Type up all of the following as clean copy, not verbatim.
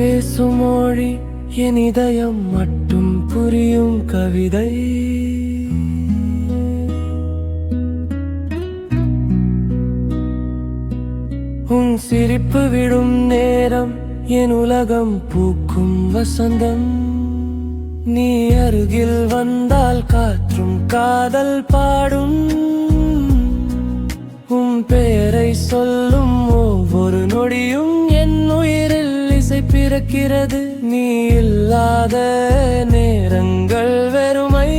பேசும் மொழி என் இதயம் மட்டும் புரியும் கவிதை. உன் சிரிப்பு விடும் நேரம் என் உலகம் பூக்கும் வசந்தம். நீ அருகில் வந்தால் காற்றும் காதல் பாடும். உன் பெயரை சொல்லும் ஒவ்வொரு நொடியும் என் உயிரில் இசை பிறக்கிறது. நீ இல்லாத நேரங்கள் வெறுமை,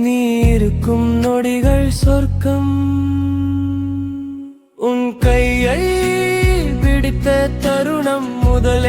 நீ இருக்கும் நொடிகள் சொர்க்கம். உன் கையை பிடித்த தருணம் முதல்